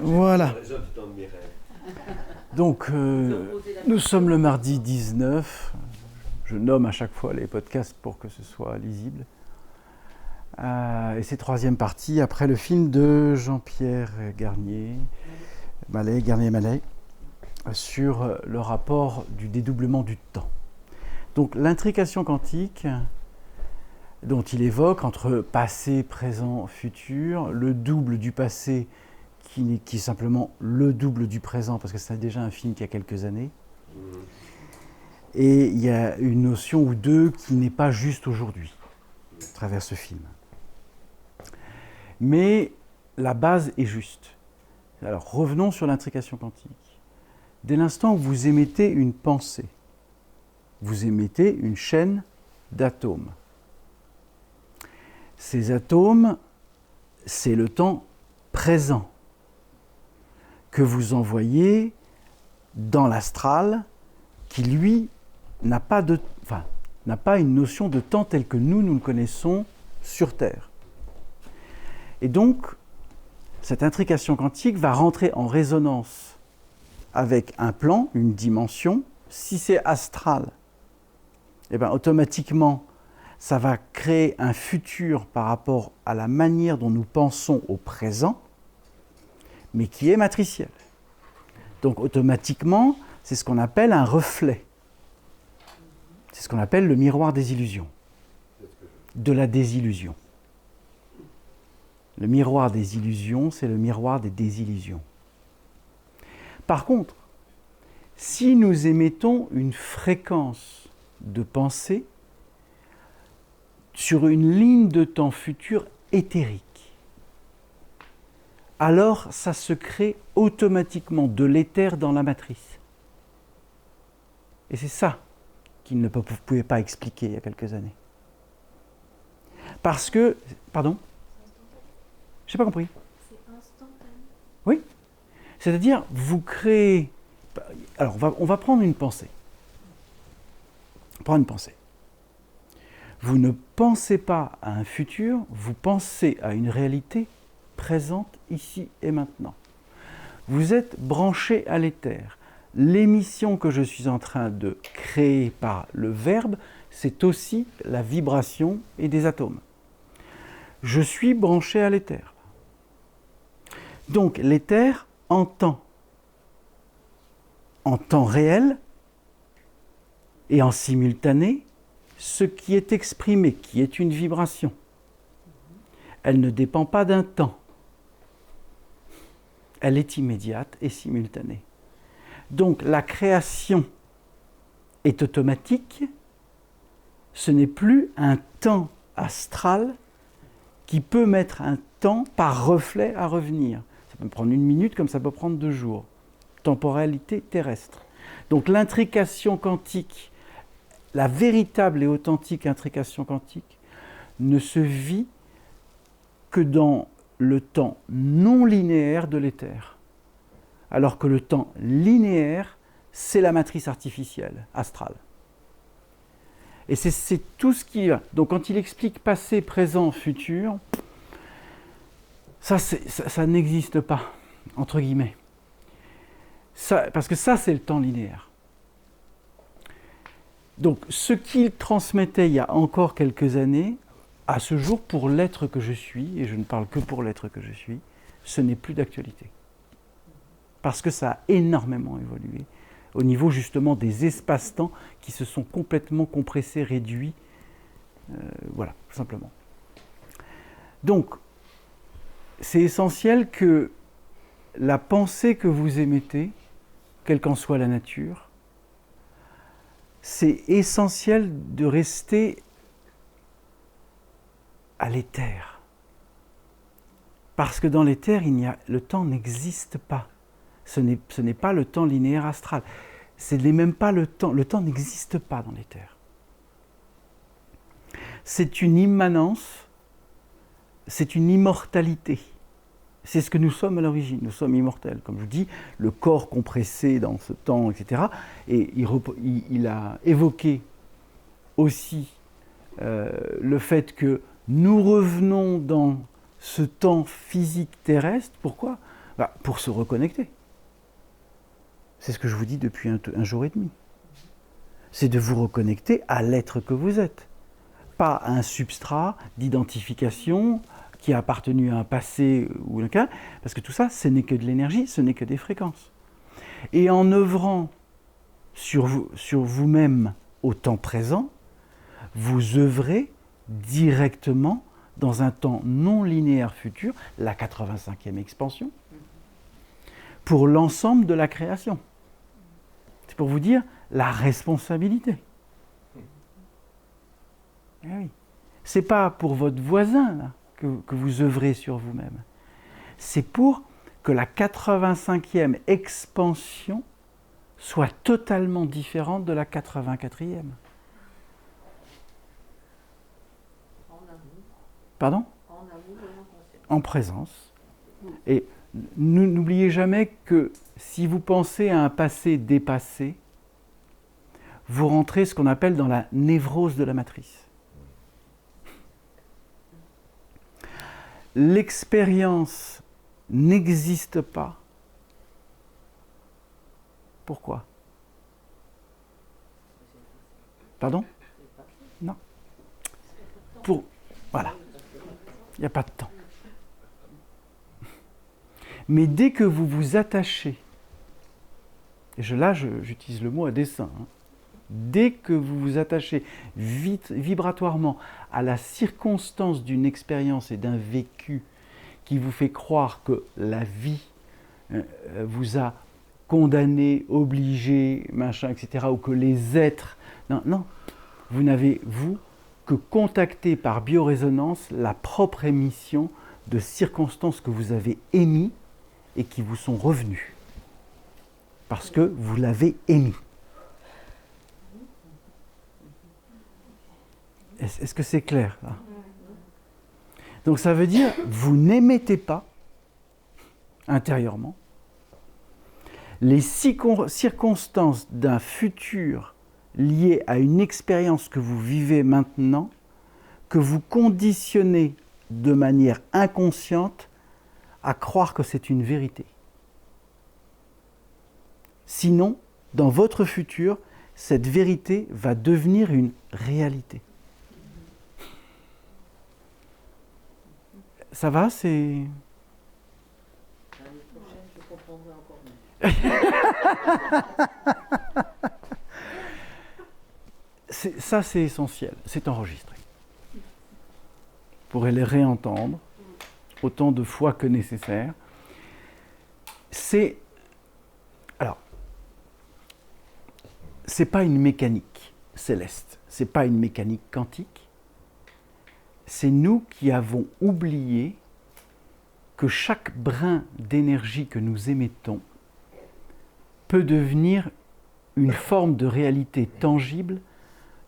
Voilà. Donc, nous sommes le mardi 19. Je nomme à chaque fois les podcasts pour que ce soit lisible. Et c'est troisième partie, après le film de Jean-Pierre Garnier-Mallet, sur le rapport du dédoublement du temps. Donc, l'intrication quantique dont il évoque entre passé, présent, futur, le double du passé qui est simplement le double du présent, parce que c'est déjà un film qui a quelques années. Et il y a une notion ou deux qui n'est pas juste aujourd'hui, à travers ce film. Mais la base est juste. Alors, revenons sur l'intrication quantique. Dès l'instant où vous émettez une pensée, vous émettez une chaîne d'atomes. Ces atomes, c'est le temps présent que vous envoyez dans l'astral, qui lui n'a pas une notion de temps telle que nous le connaissons sur Terre. Et donc, cette intrication quantique va rentrer en résonance avec un plan, une dimension. Si c'est astral, eh bien, automatiquement, ça va créer un futur par rapport à la manière dont nous pensons au présent, mais qui est matriciel. Donc automatiquement, c'est ce qu'on appelle un reflet. C'est ce qu'on appelle le miroir des illusions, de la désillusion. Le miroir des illusions, c'est le miroir des désillusions. Par contre, si nous émettons une fréquence de pensée sur une ligne de temps futur éthérique, alors ça se crée automatiquement de l'éther dans la matrice. Et c'est ça qu'il ne pouvait pas expliquer il y a quelques années. Parce que... Pardon ? Je n'ai pas compris. C'est instantané. Oui. C'est-à-dire, vous créez... Alors, on va prendre une pensée. Prendre une pensée. Vous ne pensez pas à un futur, vous pensez à une réalité présente ici et maintenant. Vous êtes branché à l'éther. L'émission que je suis en train de créer par le verbe, c'est aussi la vibration et des atomes. Je suis branché à l'éther. Donc l'éther entend en temps réel et en simultané ce qui est exprimé, qui est une vibration. Elle ne dépend pas d'un temps. Elle est immédiate et simultanée. Donc la création est automatique. Ce n'est plus un temps astral qui peut mettre un temps par reflet à revenir. Ça peut prendre 1 minute comme ça peut prendre 2 jours. Temporalité terrestre. Donc l'intrication quantique, la véritable et authentique intrication quantique, ne se vit que dans le temps non linéaire de l'éther. Alors que le temps linéaire, c'est la matrice artificielle, astrale. Et c'est tout ce qui... Donc quand il explique passé, présent, futur, ça n'existe pas, entre guillemets. Parce que ça, c'est le temps linéaire. Donc ce qu'il transmettait il y a encore quelques années, à ce jour, pour l'être que je suis, et je ne parle que pour l'être que je suis, ce n'est plus d'actualité. Parce que ça a énormément évolué au niveau justement des espaces-temps qui se sont complètement compressés, réduits. Voilà, tout simplement. Donc, c'est essentiel que la pensée que vous émettez, quelle qu'en soit la nature, c'est essentiel de rester à l'éther. Parce que dans l'éther, le temps n'existe pas. Ce n'est pas le temps linéaire astral. Ce n'est même pas le temps. Le temps n'existe pas dans l'éther. C'est une immanence, c'est une immortalité. C'est ce que nous sommes à l'origine. Nous sommes immortels. Comme je vous dis, le corps compressé dans ce temps, etc. Et il a évoqué aussi le fait que nous revenons dans ce temps physique terrestre. Pourquoi ? Pour se reconnecter. C'est ce que je vous dis depuis un jour et demi. C'est de vous reconnecter à l'être que vous êtes. Pas à un substrat d'identification qui a appartenu à un passé ou un cas, parce que tout ça, ce n'est que de l'énergie, ce n'est que des fréquences. Et en œuvrant sur vous-même au temps présent, vous œuvrez directement dans un temps non linéaire futur, la 85e expansion, pour l'ensemble de la création. C'est pour vous dire la responsabilité. Eh oui. C'est pas pour votre voisin là, que vous œuvrez sur vous-même. C'est pour que la 85e expansion soit totalement différente de la 84e. Pardon ? En présence. Et n'oubliez jamais que si vous pensez à un passé dépassé, vous rentrez ce qu'on appelle dans la névrose de la matrice. L'expérience n'existe pas. Pourquoi ? Pardon ? Non. Voilà. Il n'y a pas de temps. Mais dès que vous vous attachez, et là j'utilise le mot à dessein, dès que vous vous attachez vibratoirement à la circonstance d'une expérience et d'un vécu qui vous fait croire que la vie vous a condamné, obligé, machin, etc., ou que les êtres... Non, vous n'avez, vous, que contacter par biorésonance la propre émission de circonstances que vous avez émises et qui vous sont revenues. Parce que vous l'avez émis. Est-ce que c'est clair là ? Donc ça veut dire, vous n'émettez pas, intérieurement, les circonstances d'un futur lié à une expérience que vous vivez maintenant, que vous conditionnez de manière inconsciente à croire que c'est une vérité. Sinon, dans votre futur, cette vérité va devenir une réalité. Ça va, c'est... L'année prochaine, je comprendrai encore mieux. Ça, c'est essentiel. C'est enregistré. Vous pourrez les réentendre autant de fois que nécessaire. Alors, c'est pas une mécanique céleste, c'est pas une mécanique quantique. C'est nous qui avons oublié que chaque brin d'énergie que nous émettons peut devenir une forme de réalité tangible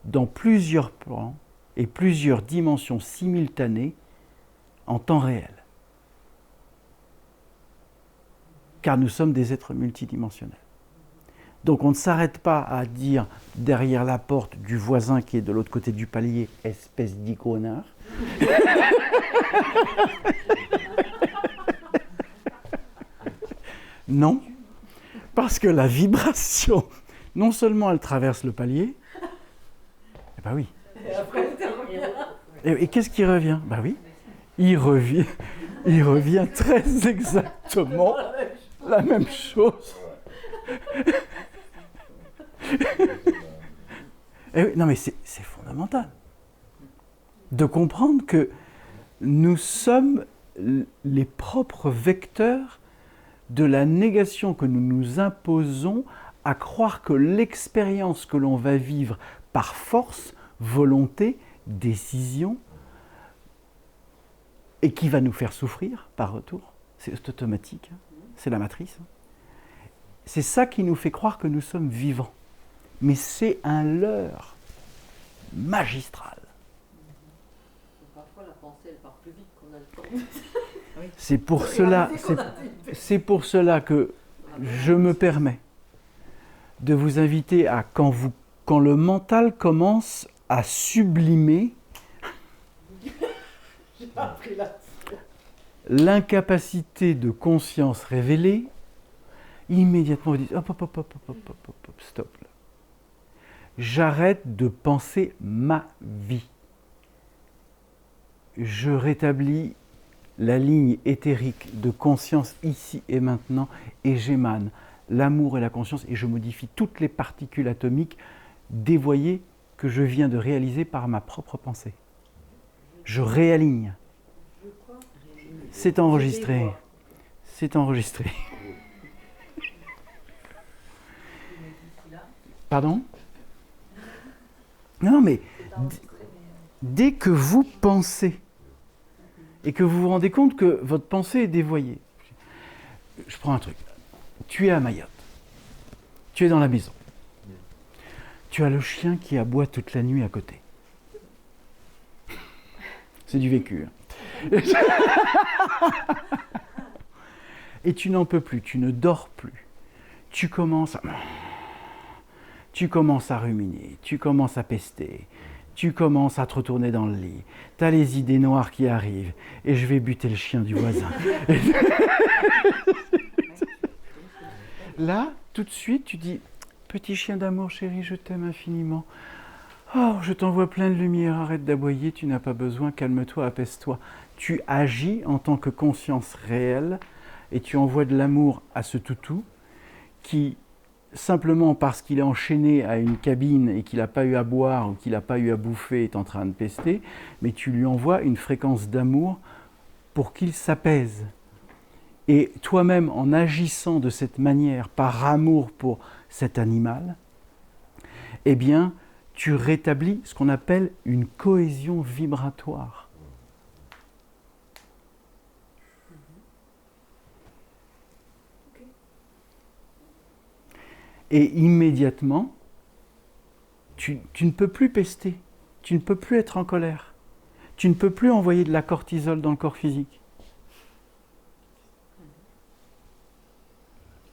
dans plusieurs plans et plusieurs dimensions simultanées en temps réel. Car nous sommes des êtres multidimensionnels. Donc on ne s'arrête pas à dire derrière la porte du voisin qui est de l'autre côté du palier, espèce d'icônard. Non, parce que la vibration, non seulement elle traverse le palier, eh ben oui. Et qu'est-ce qui revient ? Ben oui, il revient très exactement la même chose. Et oui, non mais c'est fondamental de comprendre que nous sommes les propres vecteurs de la négation que nous nous imposons à croire que l'expérience que l'on va vivre par force, volonté, décision, et qui va nous faire souffrir par retour, c'est automatique, c'est la matrice. C'est ça qui nous fait croire que nous sommes vivants. Mais c'est un leurre magistral. Parfois, la pensée, elle part plus vite qu'on a le temps. C'est pour cela que je me permets de vous inviter à, quand le mental commence à sublimer, J'ai pas appris là-dessus. l'incapacité de conscience révélée, immédiatement vous dites hop, hop, hop, hop, hop, hop, hop, hop, hop, stop. Là. J'arrête de penser ma vie. Je rétablis la ligne éthérique de conscience ici et maintenant et j'émane l'amour et la conscience et je modifie toutes les particules atomiques dévoyées que je viens de réaliser par ma propre pensée. Je réaligne. C'est enregistré. C'est enregistré. Pardon ? Non, mais dès que vous pensez et que vous vous rendez compte que votre pensée est dévoyée, je prends un truc. Tu es à Mayotte. Tu es dans la maison. Tu as le chien qui aboie toute la nuit à côté. C'est du vécu. Et tu n'en peux plus, tu ne dors plus. Tu commences à ruminer, tu commences à pester, tu commences à te retourner dans le lit. Tu as les idées noires qui arrivent. Et je vais buter le chien du voisin. Là, tout de suite, tu dis « Petit chien d'amour, chéri, je t'aime infiniment. Oh, je t'envoie plein de lumière, arrête d'aboyer, tu n'as pas besoin, calme-toi, apaise-toi. » Tu agis en tant que conscience réelle et tu envoies de l'amour à ce toutou qui, simplement parce qu'il est enchaîné à une cabine et qu'il n'a pas eu à boire ou qu'il n'a pas eu à bouffer, est en train de pester, mais tu lui envoies une fréquence d'amour pour qu'il s'apaise. Et toi-même, en agissant de cette manière, par amour pour cet animal, eh bien, tu rétablis ce qu'on appelle une cohésion vibratoire. Et immédiatement, tu ne peux plus pester, tu ne peux plus être en colère, tu ne peux plus envoyer de la cortisol dans le corps physique.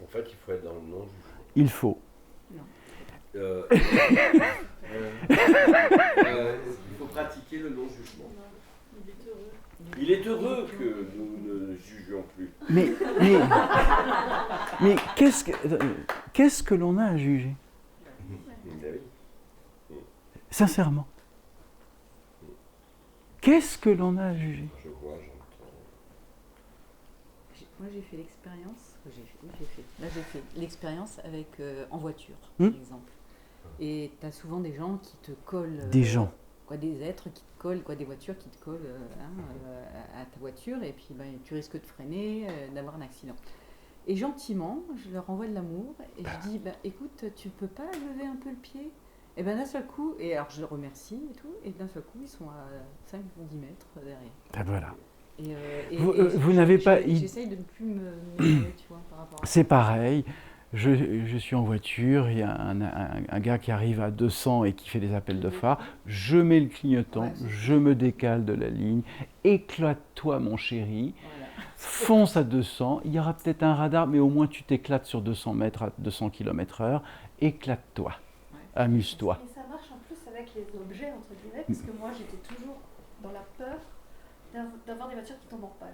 En fait, il faut être dans le non-jugement. Il faut. Il faut pratiquer le non-jugement. Il est heureux que nous ne jugions plus. Mais qu'est-ce que l'on a à juger ? Sincèrement. Qu'est-ce que l'on a à juger ? Je vois, j'entends. Moi, j'ai fait l'expérience. Là, j'ai fait l'expérience avec en voiture, par exemple. Et tu as souvent des gens qui te collent. Des gens. Des êtres qui te collent, des voitures qui te collent à ta voiture, et puis tu risques de freiner, d'avoir un accident. Et gentiment, je leur envoie de l'amour, et je dis, écoute, tu peux pas lever un peu le pied ? Et d'un seul coup, et alors je les remercie et tout, et d'un seul coup, ils sont à 5 ou 10 mètres derrière. Ben voilà. Vous n'avez pas... J'essaye de ne plus m'énerver, tu vois, par rapport à ça. C'est pareil. Je suis en voiture, il y a un gars qui arrive à 200 et qui fait des appels de phare. Je mets le clignotant, je me décale de la ligne. Éclate-toi, mon chéri. Voilà. Fonce à 200. Il y aura peut-être un radar, mais au moins tu t'éclates sur 200 mètres à 200 km/h. Éclate-toi. Ouais. Amuse-toi. Et ça marche en plus avec les objets, entre guillemets, parce que moi, j'étais toujours dans la peur d'avoir des voitures qui tombent en panne.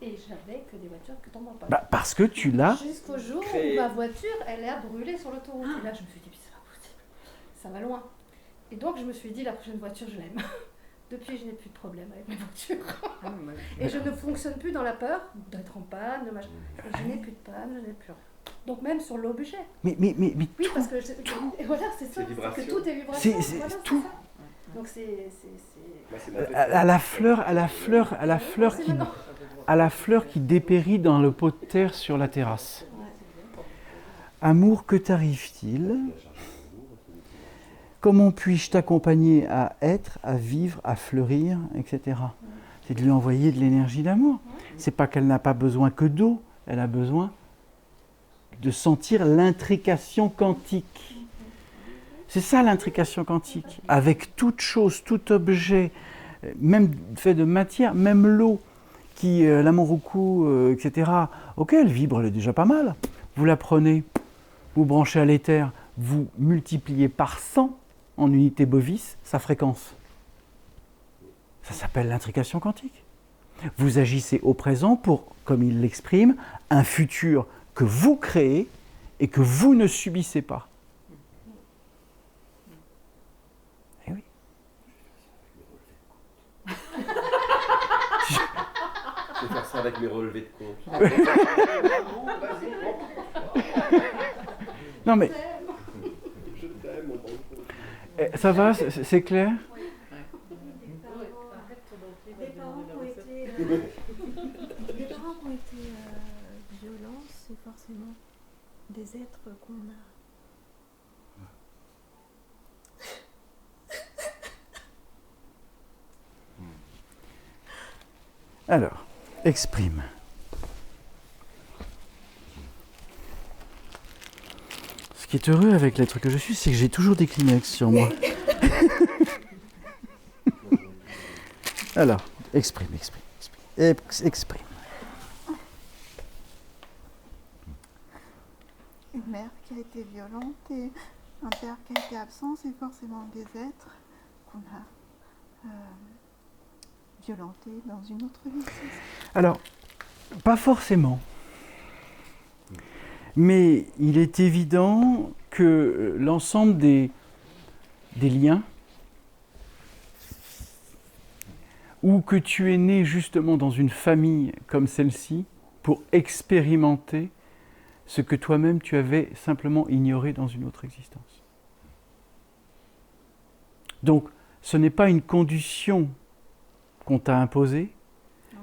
Et j'avais que des voitures qui tombent en panne. Parce que tu l'as... Jusqu'au jour où ma voiture, elle a brûlé sur l'autoroute. Et là, je me suis dit, c'est pas possible, ça va loin. Et donc, je me suis dit, la prochaine voiture, je l'aime. Depuis, je n'ai plus de problème avec mes voitures. Et je ne fonctionne plus dans la peur d'être en panne, de machin. Et je n'ai plus de panne, je n'ai plus rien. Donc même sur l'objet. Mais oui, tout... parce que et voilà, c'est ça, c'est que tout est vibration. C'est voilà, tout. Ça. Donc c'est à la fleur qui dépérit dans le pot de terre sur la terrasse. Amour, que t'arrive-t-il ? Comment puis-je t'accompagner à être, à vivre, à fleurir, etc. C'est de lui envoyer de l'énergie d'amour. C'est pas qu'elle n'a pas besoin que d'eau, elle a besoin de sentir l'intrication quantique. C'est ça l'intrication quantique. Avec toute chose, tout objet, même fait de matière, même l'eau, qui l'amoroku, etc. Ok, elle vibre, elle est déjà pas mal. Vous la prenez, vous branchez à l'éther, vous multipliez par 100 en unité bovis sa fréquence. Ça s'appelle l'intrication quantique. Vous agissez au présent pour, comme il l'exprime, un futur que vous créez et que vous ne subissez pas. Eh oui. Je vais faire ça avec mes relevés de compte. Non mais, Je t'aime, mon bon. ça va, c'est clair? Les parents qui ont été violents, c'est forcément des êtres qu'on a. Alors, exprime. Ce qui est heureux avec l'être que je suis, c'est que j'ai toujours des Kleenex sur moi. Alors, exprime. Exprime. Une mère qui a été violente et un père qui a été absent, c'est forcément des êtres qu'on a violentés dans une autre vie. Alors, pas forcément. Mais il est évident que l'ensemble des liens, ou que tu es né justement dans une famille comme celle-ci, pour expérimenter ce que toi-même tu avais simplement ignoré dans une autre existence. Donc, ce n'est pas une condition qu'on t'a imposée,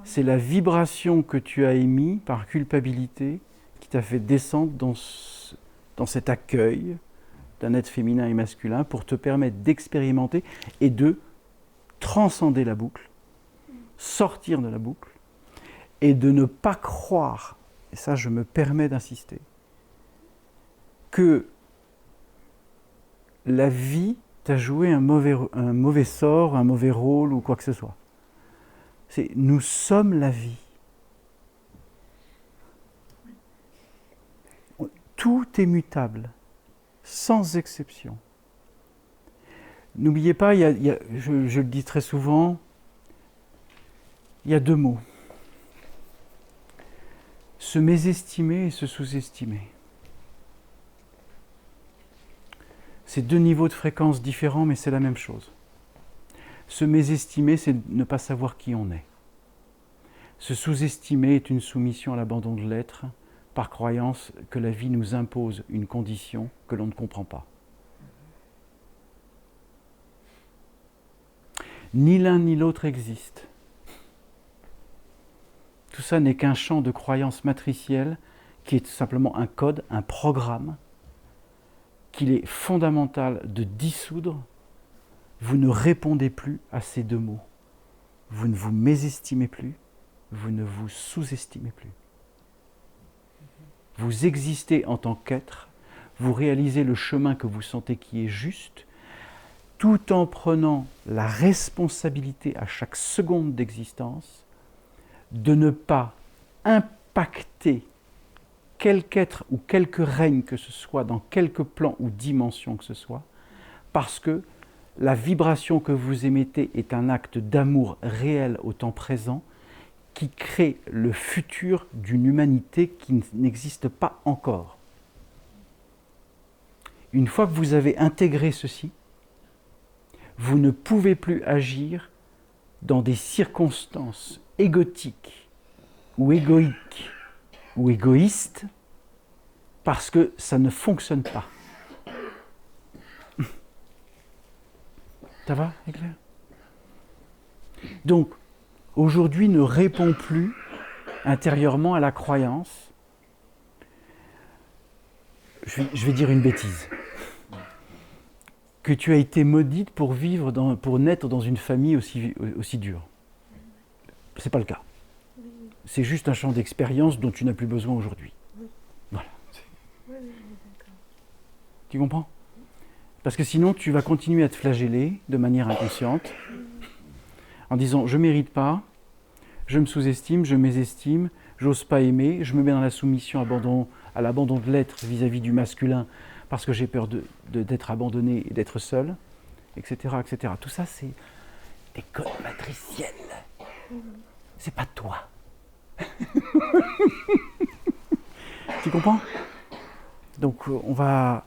c'est la vibration que tu as émise par culpabilité qui t'a fait descendre dans cet accueil d'un être féminin et masculin pour te permettre d'expérimenter et de transcender la boucle, sortir de la boucle et de ne pas croire, et ça je me permets d'insister, que la vie t'a joué un mauvais sort, un mauvais rôle ou quoi que ce soit. Nous sommes la vie. Tout est mutable, sans exception. N'oubliez pas, je le dis très souvent, il y a deux mots. Se mésestimer et se sous-estimer. C'est deux niveaux de fréquence différents, mais c'est la même chose. Se mésestimer, c'est ne pas savoir qui on est. Se sous-estimer est une soumission à l'abandon de l'être, par croyance que la vie nous impose une condition que l'on ne comprend pas. Ni l'un ni l'autre existe. Tout ça n'est qu'un champ de croyances matricielles qui est simplement un code, un programme qu'il est fondamental de dissoudre. Vous ne répondez plus à ces deux mots. Vous ne vous mésestimez plus, vous ne vous sous-estimez plus. Vous existez en tant qu'être, vous réalisez le chemin que vous sentez qui est juste, tout en prenant la responsabilité à chaque seconde d'existence de ne pas impacter quelque être ou quelque règne que ce soit, dans quelque plan ou dimension que ce soit, parce que la vibration que vous émettez est un acte d'amour réel au temps présent qui crée le futur d'une humanité qui n'existe pas encore. Une fois que vous avez intégré ceci, vous ne pouvez plus agir dans des circonstances égotiques ou égoïques ou égoïstes parce que ça ne fonctionne pas. Ça va, c'est clair? Donc, aujourd'hui, ne réponds plus intérieurement à la croyance. Je vais dire une bêtise. Que tu as été maudite pour naître dans une famille aussi dure. Ce n'est pas le cas. C'est juste un champ d'expérience dont tu n'as plus besoin aujourd'hui. Voilà. Tu comprends? Parce que sinon, tu vas continuer à te flageller de manière inconsciente en disant « je ne mérite pas, je me sous-estime, je mésestime, j'ose pas aimer, je me mets dans la soumission à l'abandon de l'être vis-à-vis du masculin parce que j'ai peur d'être abandonné et d'être seul, etc., etc. » Tout ça, c'est des codes matriciels. c'est pas toi. Tu comprends? Donc on va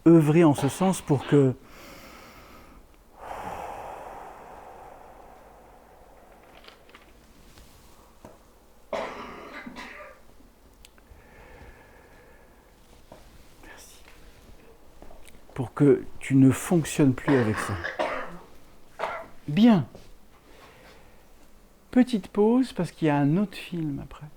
œuvrer en ce sens pour que pour que tu ne fonctionnes plus avec ça. Bien. Petite pause parce qu'il y a un autre film après.